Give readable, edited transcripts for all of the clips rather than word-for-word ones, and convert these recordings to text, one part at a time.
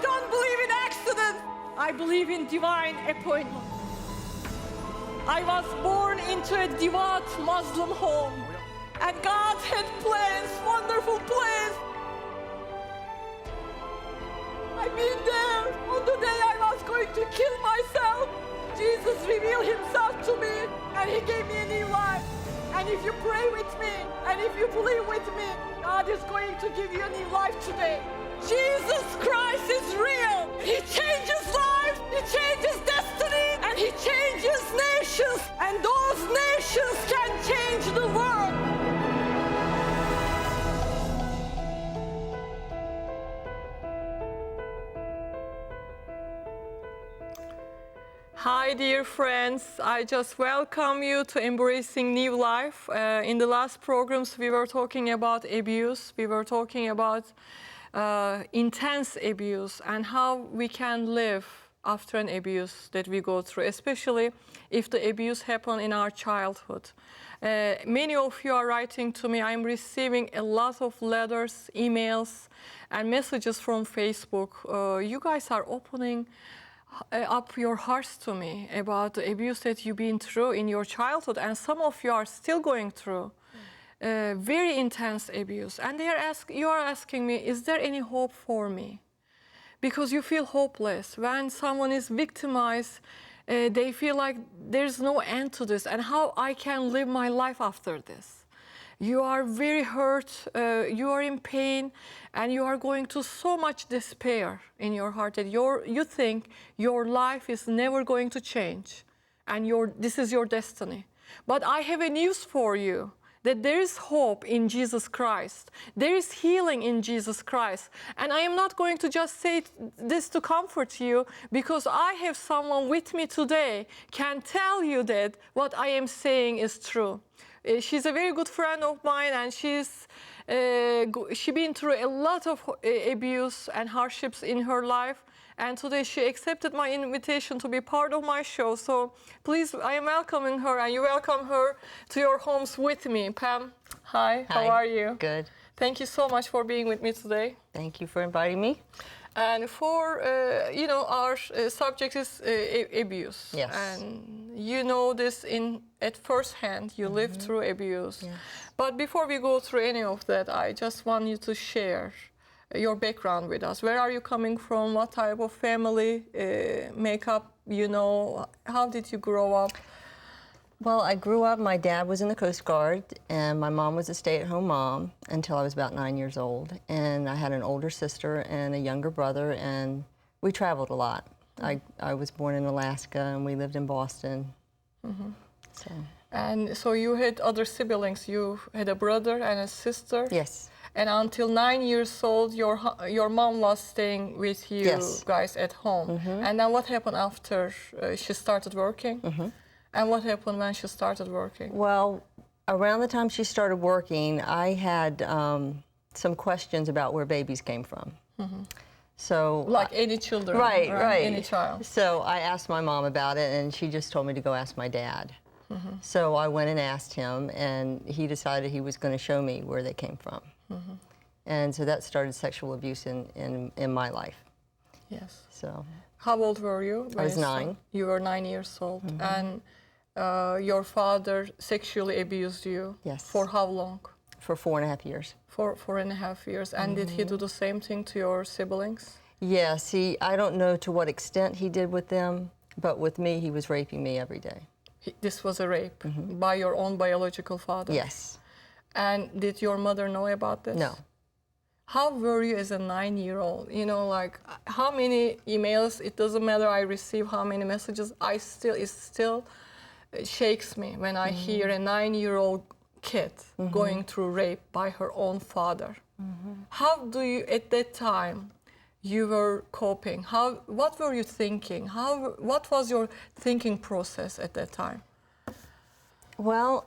don't believe in accidents. I believe in divine appointment. I was born into a devout Muslim home. And God had plans, wonderful plans. I've been there on the day I was going to kill myself. Jesus revealed himself to me and he gave me a new life. And if you pray with me and if you believe with me, God is going to give you a new life today. Jesus Christ is real. He changes lives, he changes destiny, and he changes nations. And those nations can change the world. Hi dear friends, I just welcome you to Embracing New Life. In the last programs we were talking about abuse, we were talking about intense abuse and how we can live after an abuse that we go through, especially if the abuse happened in our childhood. Many of you are writing to me. I'm receiving a lot of letters, emails, and messages from Facebook. You guys are opening up your hearts to me about the abuse that you've been through in your childhood, and some of you are still going through very intense abuse. And you are asking me, is there any hope for me? Because you feel hopeless. When someone is victimized, they feel like there's no end to this, and how I can live my life after this. You are very hurt, you are in pain, and you are going to so much despair in your heart that you think your life is never going to change, and this is your destiny. But I have a news for you, that there is hope in Jesus Christ. There is healing in Jesus Christ. And I am not going to just say this to comfort you, because I have someone with me today can tell you that what I am saying is true. She's a very good friend of mine, and she's been through a lot of abuse and hardships in her life. And today she accepted my invitation to be part of my show. So please, I am welcoming her, and you welcome her to your homes with me. Pam, hi. How are you? Good. Thank you so much for being with me today. Thank you for inviting me. And for, our subject is abuse. Yes. And you know this at first hand, you lived through abuse. Yes. But before we go through any of that, I just want you to share your background with us. Where are you coming from? What type of family makeup, how did you grow up? Well, I grew up, my dad was in the Coast Guard, and my mom was a stay-at-home mom until I was about 9 years old. And I had an older sister and a younger brother, and we traveled a lot. I was born in Alaska, and we lived in Boston. And so you had other siblings. You had a brother and a sister? Yes. And until 9 years old, your mom was staying with you guys at home. And then what happened after she started working? And what happened when she started working? Well, around the time she started working, I had some questions about where babies came from. So, like any children, right? Any child. So I asked my mom about it, and she just told me to go ask my dad. So I went and asked him, and he decided he was going to show me where they came from. And so that started sexual abuse in my life. Yes. So. How old were you? I was 9. You were 9 years old. And your father sexually abused you? Yes. For how long? For 4.5 years. For 4.5 years. And did he do the same thing to your siblings? Yes. I don't know to what extent he did with them, but with me, he was raping me every day. This was a rape by your own biological father? Yes. And did your mother know about this? No. How were you as a 9-year-old? How many emails, it doesn't matter I receive how many messages, it still shakes me when I hear a 9-year-old kid going through rape by her own father. How do you, at that time, you were coping? What were you thinking? What was your thinking process at that time? Well,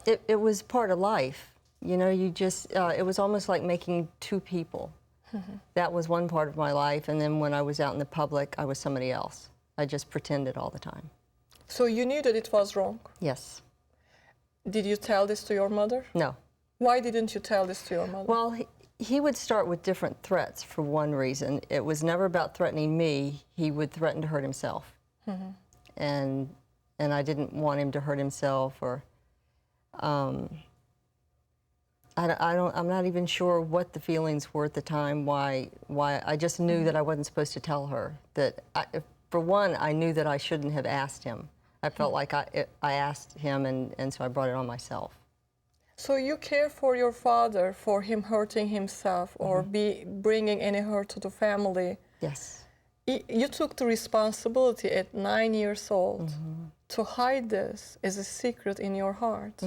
it was part of life. It was almost like making two people. That was one part of my life, and then when I was out in the public, I was somebody else. I just pretended all the time. So you knew that it was wrong? Yes. Did you tell this to your mother? No. Why didn't you tell this to your mother? Well, he would start with different threats for one reason. It was never about threatening me. He would threaten to hurt himself. And I didn't want him to hurt himself, or I'm not even sure what the feelings were at the time, why I just knew that I wasn't supposed to tell her. That for one, I knew that I shouldn't have asked him. I felt like I asked him, and so I brought it on myself. So you care for your father, for him hurting himself or bringing any hurt to the family. Yes. You took the responsibility at 9 years old to hide this as a secret in your heart.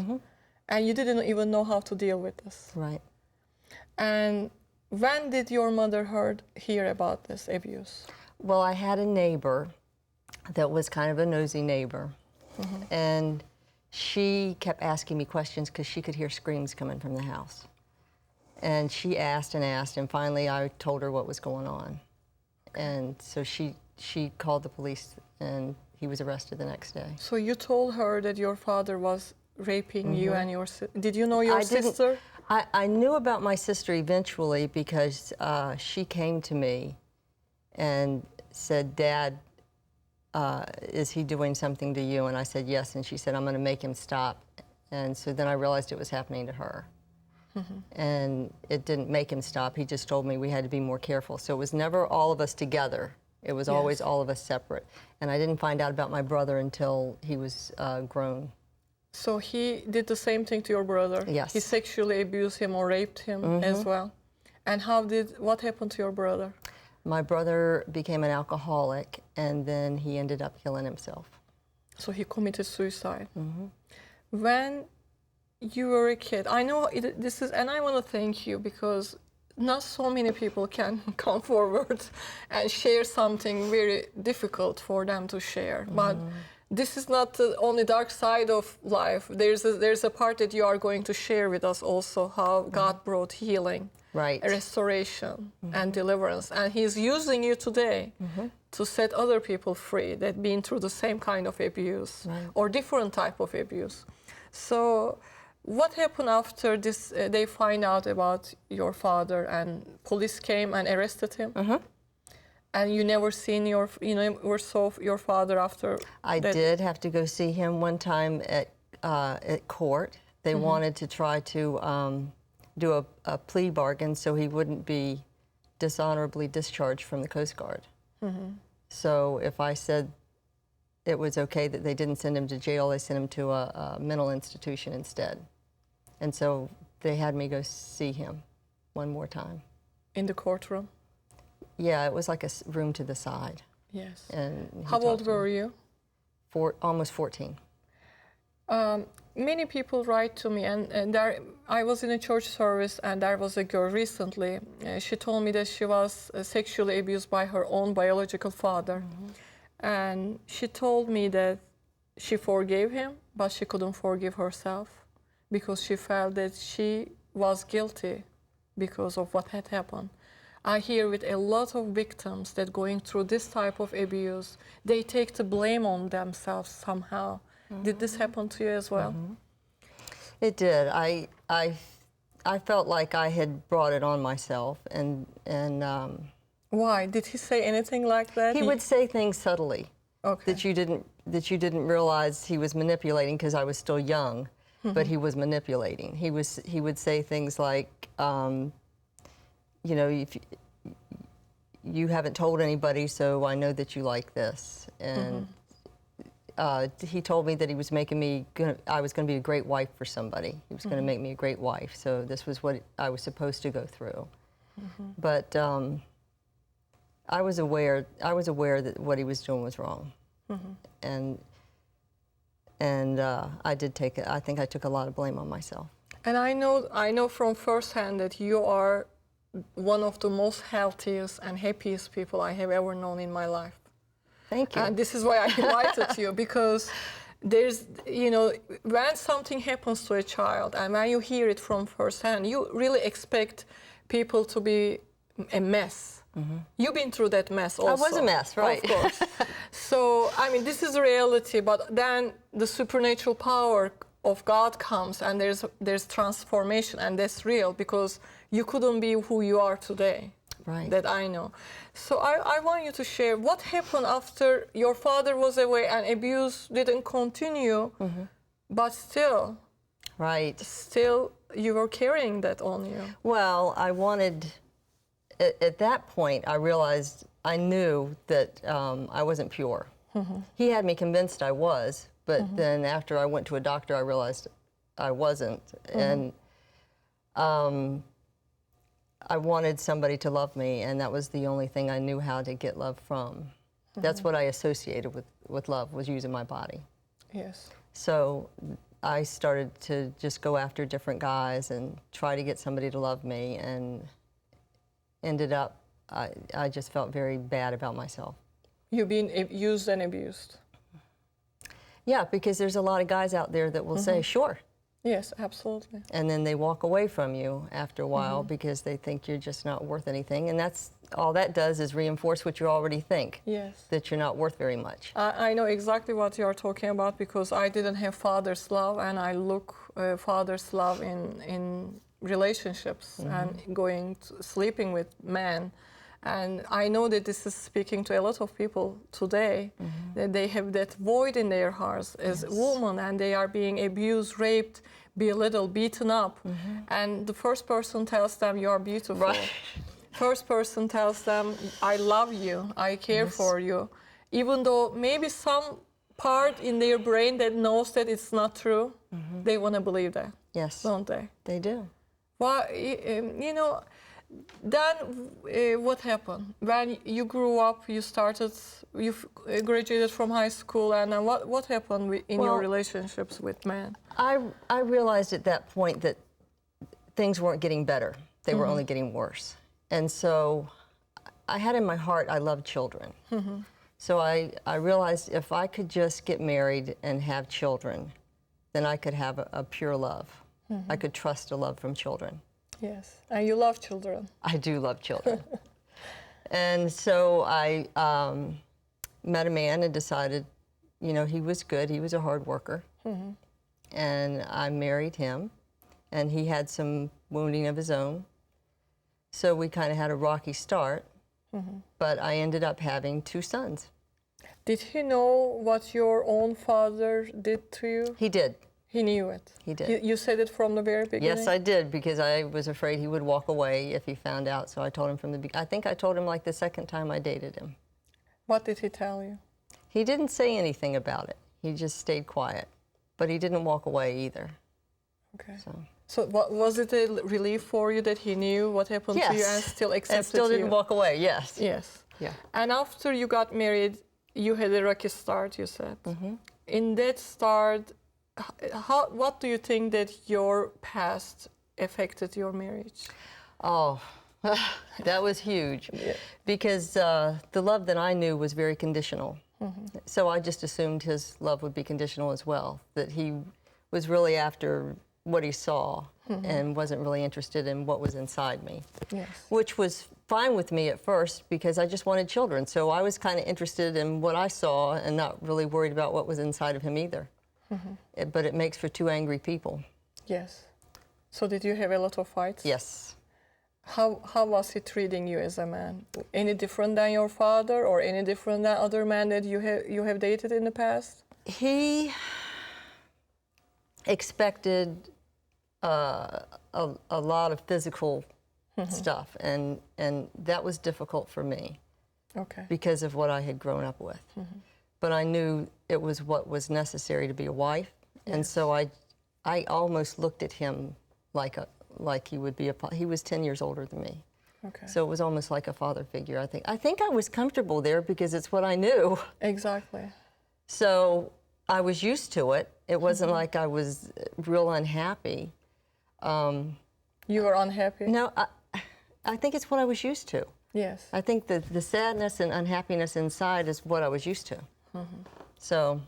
And you didn't even know how to deal with this. Right. And when did your mother hear about this abuse? Well, I had a neighbor that was kind of a nosy neighbor. And she kept asking me questions because she could hear screams coming from the house. And she asked and asked, and finally I told her what was going on. And so she called the police, and he was arrested the next day. So you told her that your father was raping you and your sister. Did you know your sister? I knew about my sister eventually because she came to me and said, "Dad, is he doing something to you?" And I said, "Yes." And she said, "I'm going to make him stop." And so then I realized it was happening to her. And it didn't make him stop. He just told me we had to be more careful. So it was never all of us together. It was always all of us separate. And I didn't find out about my brother until he was grown. So he did the same thing to your brother? Yes. He sexually abused him or raped him as well? And what happened to your brother? My brother became an alcoholic, and then he ended up killing himself. So he committed suicide. When you were a kid, I know this is, and I want to thank you because not so many people can come forward and share something very difficult for them to share. But this is not the only dark side of life. There's a part that you are going to share with us also, how God brought healing, right, restoration, and deliverance. And He's using you today to set other people free that been through the same kind of abuse or different type of abuse. So what happened after this? They find out about your father, and police came and arrested him. And you never seen saw your father after. I did have to go see him one time at court. They wanted to try to do a plea bargain so he wouldn't be dishonorably discharged from the Coast Guard. So if I said it was okay that they didn't send him to jail, they sent him to a mental institution instead. And so they had me go see him one more time. In the courtroom? Yeah, it was like a room to the side. Yes. And how old were you? Almost 14. Many people write to me, and I was in a church service, and there was a girl recently. She told me that she was sexually abused by her own biological father. And she told me that she forgave him, but she couldn't forgive herself because she felt that she was guilty because of what had happened. I hear with a lot of victims that going through this type of abuse, they take the blame on themselves somehow. Did this happen to you as well? It did. I felt like I had brought it on myself, and why? Did he say anything like that? He would say things subtly that you didn't realize he was manipulating because I was still young, but he was manipulating. He would say things like, you know, if you haven't told anybody, so I know that you like this. And he told me that he was making me, I was going to be a great wife for somebody. He was going to make me a great wife. So this was what I was supposed to go through. But I was aware that what he was doing was wrong. And I did take it. I think I took a lot of blame on myself. And I know from firsthand that you are one of the most healthiest and happiest people I have ever known in my life. Thank you. And this is why I invited you, because there's, you know, when something happens to a child and when you hear it from firsthand, you really expect people to be a mess. You've been through that mess also. I was a mess, right. Of course. So, I mean, this is reality, but then the supernatural power of God comes, and there's transformation, and that's real, because you couldn't be who you are today. Right. That I know. So I want you to share what happened after your father was away and abuse didn't continue, but still, Right. still you were carrying that on you. Well, I wanted, at that point, I realized, I knew that I wasn't pure. He had me convinced I was, but then after I went to a doctor, I realized I wasn't. And I wanted somebody to love me, and that was the only thing I knew how to get love from. That's what I associated with love, was using my body. Yes. So I started to just go after different guys and try to get somebody to love me, and ended up, I just felt very bad about myself. You've been used and abused. Yeah, because there's a lot of guys out there that will say, sure. Yes, absolutely. And then they walk away from you after a while because they think you're just not worth anything. And that's all that does, is reinforce what you already think. Yes. That you're not worth very much. I know exactly what you're talking about, because I didn't have father's love, and I look father's love in relationships and sleeping with men. And I know that this is speaking to a lot of people today, that they have that void in their hearts as women, and they are being abused, raped, belittled, beaten up. And the first person tells them, you are beautiful. Right. First person tells them, I love you, I care for you. Even though maybe some part in their brain that knows that it's not true, they want to believe that, don't they? They do. Well, you know, then what happened? When you grew up, you graduated from high school, and then what happened in your relationships with men? I realized at that point that things weren't getting better. They were only getting worse. And so I had in my heart, I love children. So I realized if I could just get married and have children, then I could have a pure love. I could trust a love from children. Yes, and you love children. I do love children. And so I met a man and decided, you know, he was good. He was a hard worker. And I married him, and he had some wounding of his own. So we kind of had a rocky start, but I ended up having 2 sons. Did he know what your own father did to you? He did. He knew it. He did. You said it from the very beginning? Yes, I did, because I was afraid he would walk away if he found out. So I told him from the beginning. I think I told him like the second time I dated him. What did he tell you? He didn't say anything about it. He just stayed quiet. But he didn't walk away either. Okay. So was it a relief for you that he knew what happened to you and still accepted you? And still didn't walk away, yes. Yes. Yeah. And after you got married, you had a rocky start, you said. In that start, what do you think that your past affected your marriage? Oh, that was huge. Because the love that I knew was very conditional. So I just assumed his love would be conditional as well, that he was really after what he saw and wasn't really interested in what was inside me. Yes. Which was fine with me at first, because I just wanted children. So I was kind of interested in what I saw and not really worried about what was inside of him either. But it makes for 2 angry people. Yes. So did you have a lot of fights? Yes. How was he treating you as a man? Any different than your father, or any different than other men that you have dated in the past? He expected a lot of physical stuff, and that was difficult for me. Okay. Because of what I had grown up with. But I knew it was what was necessary to be a wife, and so I almost looked at him like he would be he was 10 years older than me. Okay. So it was almost like a father figure, I think. I think I was comfortable there because it's what I knew. Exactly. So I was used to it. It wasn't like I was real unhappy. You were unhappy? No, I think it's what I was used to. Yes. I think that the sadness and unhappiness inside is what I was used to. So,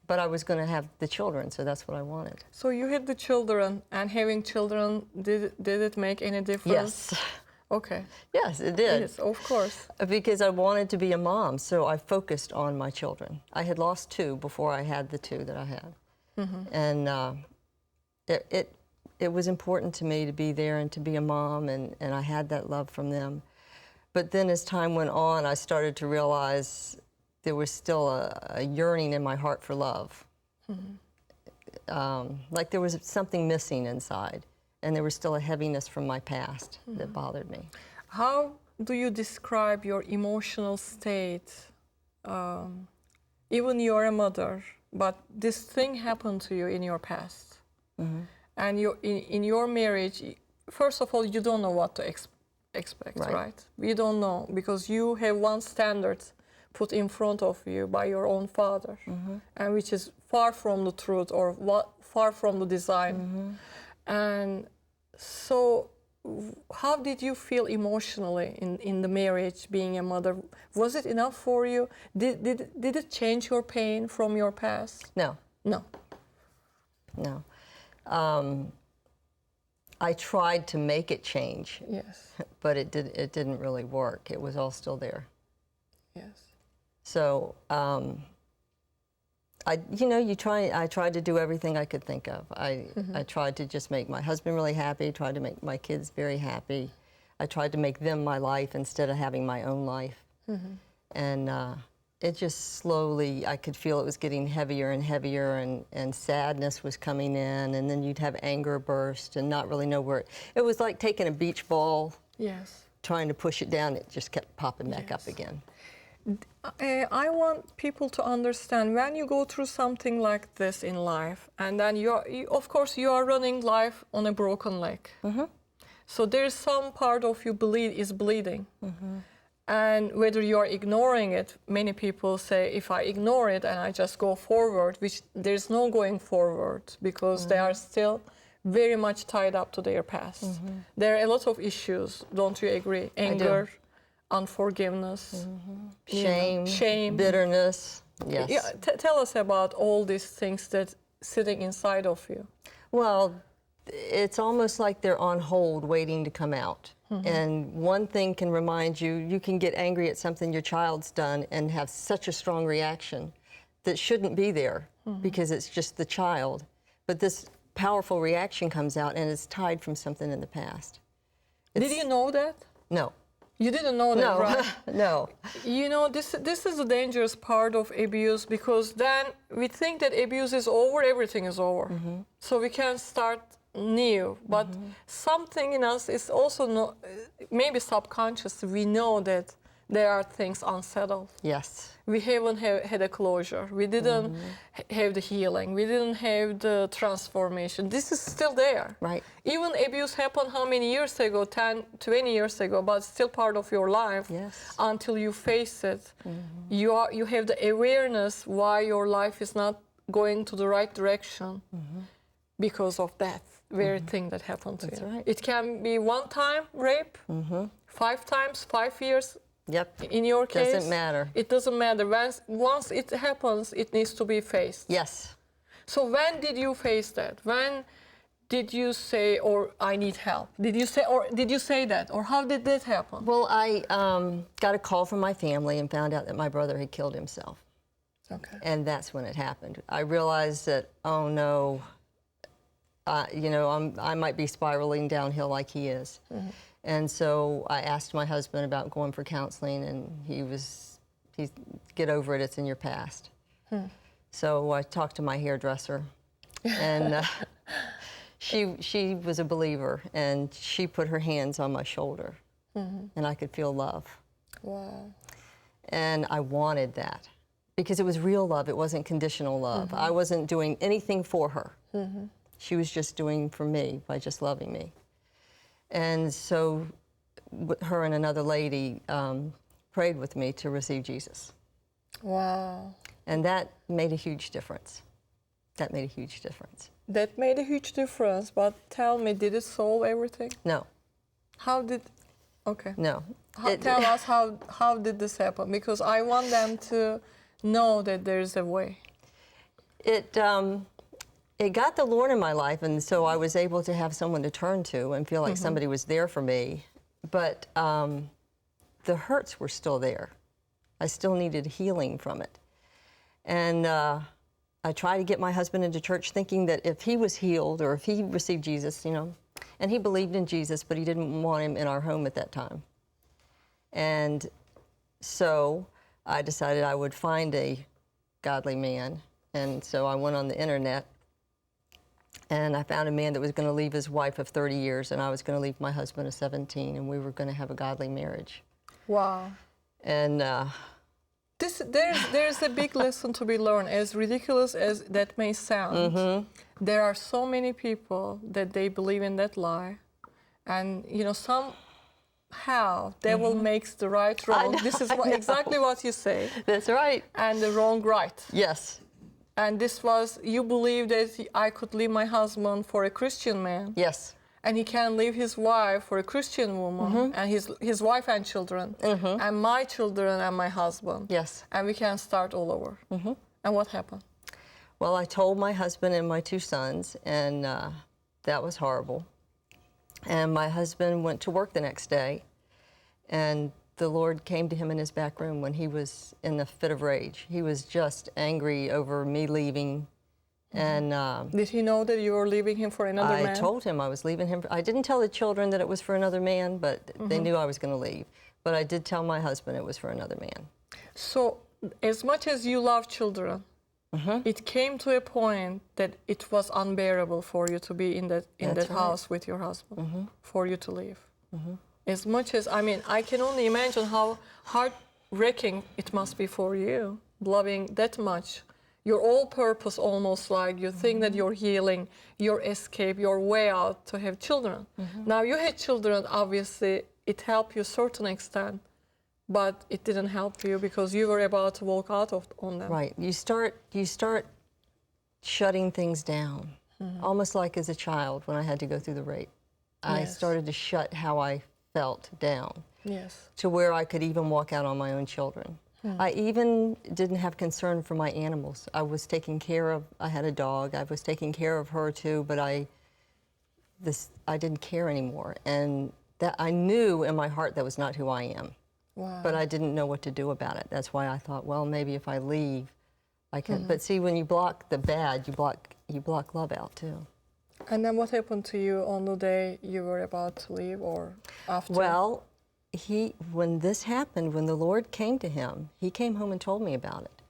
but I was going to have the children, so that's what I wanted. So you had the children, and having children, did it make any difference? Yes. Okay. Yes, it did. Yes, of course. Because I wanted to be a mom, so I focused on my children. I had lost 2 before I had the 2 that I had. And it was important to me to be there and to be a mom, and I had that love from them. But then as time went on, I started to realize there was still a yearning in my heart for love. Like there was something missing inside, and there was still a heaviness from my past that bothered me. How do you describe your emotional state? Even you're a mother, but this thing happened to you in your past. And in your marriage, first of all, you don't know what to expect, right? You don't know, because you have one standard put in front of you by your own father, and which is far from the truth, or far from the design. And so how did you feel emotionally in the marriage, being a mother? Was it enough for you? Did it change your pain from your past? No. No. No. I tried to make it change. Yes. But it didn't really work. It was all still there. Yes. So, I tried to do everything I could think of. I tried to just make my husband really happy, tried to make my kids very happy. I tried to make them my life instead of having my own life. And it just slowly, I could feel it was getting heavier and heavier, and sadness was coming in, and then you'd have anger burst and not really know where. It was like taking a beach ball, Yes. trying to push it down, it just kept popping back up again. I want people to understand, when you go through something like this in life, and then of course you are running life on a broken leg. So there's some part of you is bleeding. And whether you are ignoring it, many people say, if I ignore it and I just go forward, which there's no going forward, because they are still very much tied up to their past. There are a lot of issues, don't you agree? Anger, unforgiveness, shame, bitterness. Yes. Yeah, tell us about all these things that sitting inside of you. Well, it's almost like they're on hold waiting to come out. And one thing can remind you, you can get angry at something your child's done and have such a strong reaction that shouldn't be there because it's just the child. But this powerful reaction comes out and it's tied from something in the past. Did you know that? No. You didn't know that, right? No. You know, this is a dangerous part of abuse, because then we think that abuse is over, everything is over. So we can start new, but something in us is also maybe subconscious. We know that there are things unsettled. Yes. We haven't had a closure. We didn't have the healing. We didn't have the transformation. This is still there. Right. Even abuse happened how many years ago, 10, 20 years ago, but still part of your life. Yes. Until you face it. You have the awareness why your life is not going to the right direction because of that very thing that happened to you. Right. It can be one time rape, 5 times, 5 years. Yep. In your case, doesn't matter. It doesn't matter. Once it happens, it needs to be faced. Yes. So when did you face that? When did you say, or I need help? Did you say that, or how did that happen? Well, I got a call from my family and found out that my brother had killed himself. Okay. And that's when it happened. I realized that, oh no, I might be spiraling downhill like he is. And so I asked my husband about going for counseling, and he's get over it, it's in your past. So I talked to my hairdresser, and she was a believer, and she put her hands on my shoulder, and I could feel love. Wow. And I wanted that, because it was real love, it wasn't conditional love. I wasn't doing anything for her. She was just doing for me by just loving me. And so her and another lady prayed with me to receive Jesus. Wow. And that made a huge difference. That made a huge difference. That made a huge difference, but tell me, did it solve everything? No. How did, okay. No. Tell us how did this happen? Because I want them to know that there's a way. It got the Lord in my life, and so I was able to have someone to turn to and feel like somebody was there for me. But the hurts were still there. I still needed healing from it. And I tried to get my husband into church thinking that if he was healed or if he received Jesus, you know, and he believed in Jesus, but he didn't want him in our home at that time. And so I decided I would find a godly man. And so I went on the internet and I found a man that was going to leave his wife of 30 years and I was going to leave my husband of 17 and we were going to have a godly marriage. Wow. And there's a big lesson to be learned. As ridiculous as that may sound, there are so many people that they believe in that lie, and you know somehow devil makes the right wrong. This is exactly what you say. That's right. And the wrong right. Yes. And this was, you believe that I could leave my husband for a Christian man. Yes. And he can leave his wife for a Christian woman, and his wife and children, and my children and my husband. Yes. And we can start all over. And what happened? Well, I told my husband and my 2 sons, and that was horrible. And my husband went to work the next day, and the Lord came to him in his back room when he was in a fit of rage. He was just angry over me leaving. And did he know that you were leaving him for another man? I told him I was leaving him. I didn't tell the children that it was for another man, but they knew I was going to leave. But I did tell my husband it was for another man. So as much as you love children, it came to a point that it was unbearable for you to be in that house with your husband, for you to leave. As much as, I mean, I can only imagine how heart-wrecking it must be for you, loving that much. Your all purpose, almost like you think that you're healing, your escape, your way out to have children. Now you had children, obviously it helped you a certain extent, but it didn't help you because you were about to walk out on them. Right. You start shutting things down, almost like as a child when I had to go through the rape. I started to shut how I felt down to where I could even walk out on my own children. I even didn't have concern for my animals. I was taking care of, I had a dog, I was taking care of her too, but I didn't care anymore. And that I knew in my heart that was not who I am. Wow. But I didn't know what to do about it. That's why I thought, well, maybe if I leave, I can. But see, when you block the bad, you block love out too. And then what happened to you on the day you were about to leave or after? Well, when this happened, when the Lord came to him, he came home and told me about it.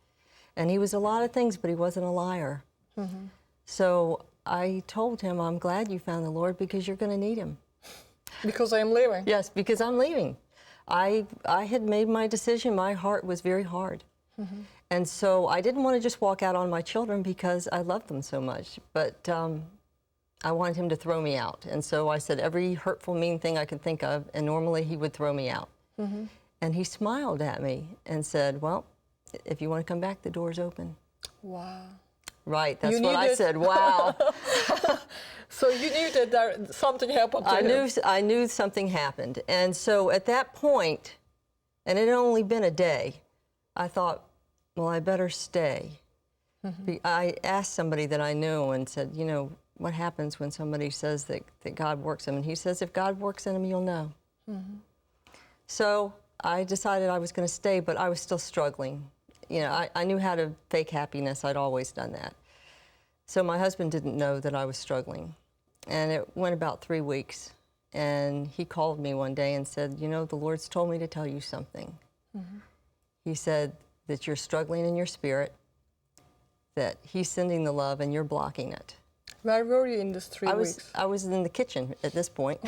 And he was a lot of things, but he wasn't a liar. So I told him, I'm glad you found the Lord because you're going to need him. Because I'm leaving? Yes, because I'm leaving. I had made my decision. My heart was very hard. And so I didn't want to just walk out on my children because I loved them so much. But I wanted him to throw me out. And so I said every hurtful, mean thing I could think of, and normally he would throw me out. And he smiled at me and said, well, if you want to come back, the door's open. Wow. Right, that's what I said, wow. So you knew that something happened to him. I knew something happened. And so at that point, and it had only been a day, I thought, well, I better stay. I asked somebody that I knew and said, you know, what happens when somebody says that God works in them? And he says, if God works in them, you'll know. So I decided I was going to stay, but I was still struggling. You know, I knew how to fake happiness. I'd always done that. So my husband didn't know that I was struggling. And it went about 3 weeks. And he called me one day and said, you know, the Lord's told me to tell you something. He said that you're struggling in your spirit, that he's sending the love and you're blocking it. Where were you in this 3 weeks? I was in the kitchen at this point.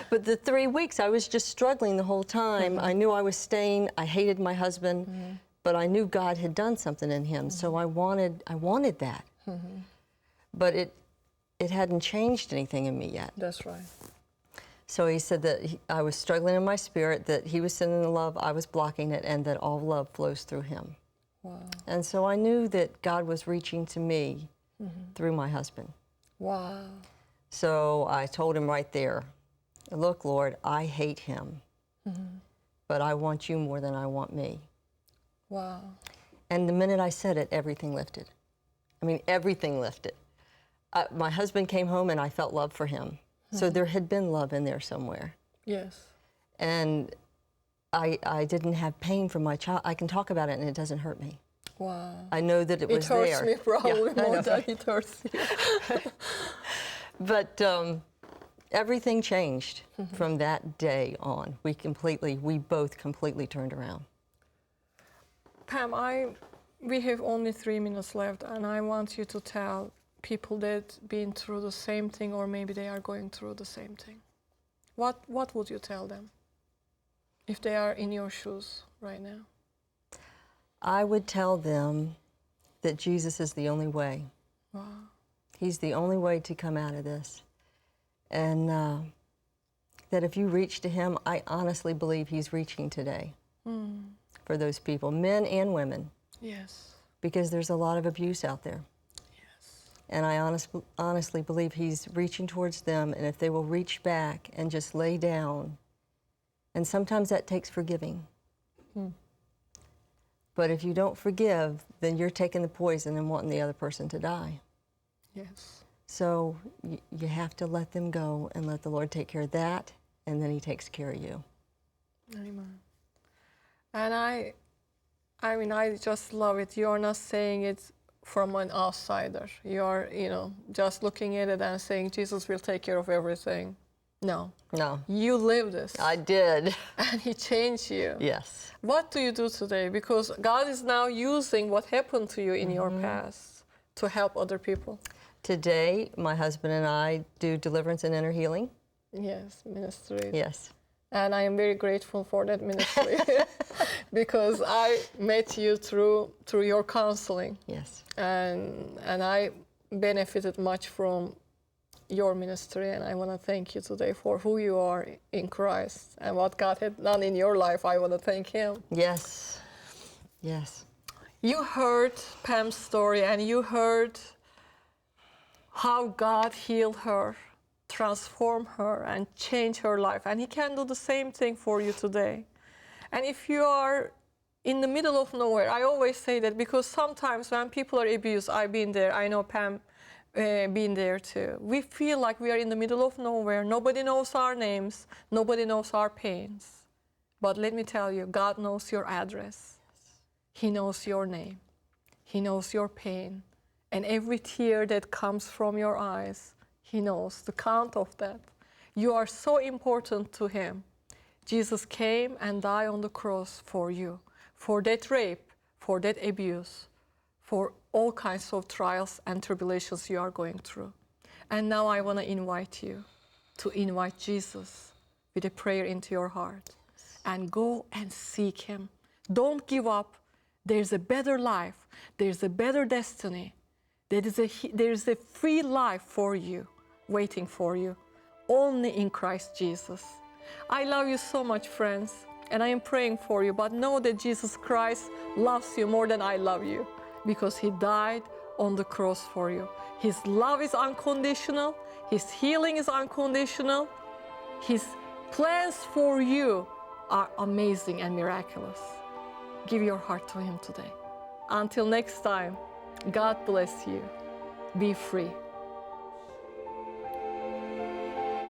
But the 3 weeks, I was just struggling the whole time. I knew I was staying. I hated my husband, but I knew God had done something in him, so I wanted that. But it hadn't changed anything in me yet. That's right. So he said that I was struggling in my spirit, that he was sending the love, I was blocking it, and that all love flows through him. Wow. And so I knew that God was reaching to me through my husband. Wow. So I told him right there, look, Lord, I hate him, but I want you more than I want me. Wow. And the minute I said it, everything lifted. I mean, everything lifted. My husband came home and I felt love for him. So there had been love in there somewhere. Yes. And I didn't have pain from my child. I can talk about it and it doesn't hurt me. Wow. I know that it was It there. hurts me probably Yeah, I more know. than it hurts you. But everything changed from that day on. We both completely turned around. Pam, we have only 3 minutes left, and I want you to tell people that been through the same thing, or maybe they are going through the same thing. What would you tell them if they are in your shoes right now? I would tell them that Jesus is the only way. Wow. He's the only way to come out of this. And that if you reach to him, I honestly believe he's reaching today for those people, men and women. Yes. Because there's a lot of abuse out there. Yes. And I honestly believe he's reaching towards them, and if they will reach back and just lay down, and sometimes that takes forgiving. But if you don't forgive, then you're taking the poison and wanting the other person to die. Yes. So you have to let them go and let the Lord take care of that, and then he takes care of you. Amen. And I mean, I just love it. You're not saying it from an outsider. You're, just looking at it and saying, Jesus will take care of everything. No. No. You live this. I did. And he changed you. Yes. What do you do today? Because God is now using what happened to you in your past to help other people. Today, my husband and I do deliverance and inner healing. Yes, ministry. Yes. And I am very grateful for that ministry because I met you through your counseling. Yes. And I benefited much from your ministry, and I want to thank you today for who you are in Christ and what God had done in your life. I want to thank him. Yes. Yes. You heard Pam's story, and you heard how God healed her, transformed her, and changed her life. And he can do the same thing for you today. And if you are in the middle of nowhere, I always say that because sometimes when people are abused, I've been there, I know Pam been there too. We feel like we are in the middle of nowhere. Nobody knows our names. Nobody knows our pains. But let me tell you, God knows your address. He knows your name. He knows your pain. And every tear that comes from your eyes, he knows the count of that. You are so important to him. Jesus came and died on the cross for you, for that rape, for that abuse, for all kinds of trials and tribulations you are going through. And now I want to invite you to invite Jesus with a prayer into your heart and go and seek him. Don't give up. There's a better life. There's a better destiny. There's a free life for you, waiting for you, only in Christ Jesus. I love you so much, friends, and I am praying for you, but know that Jesus Christ loves you more than I love you, because he died on the cross for you. His love is unconditional. His healing is unconditional. His plans for you are amazing and miraculous. Give your heart to him today. Until next time, God bless you. Be free.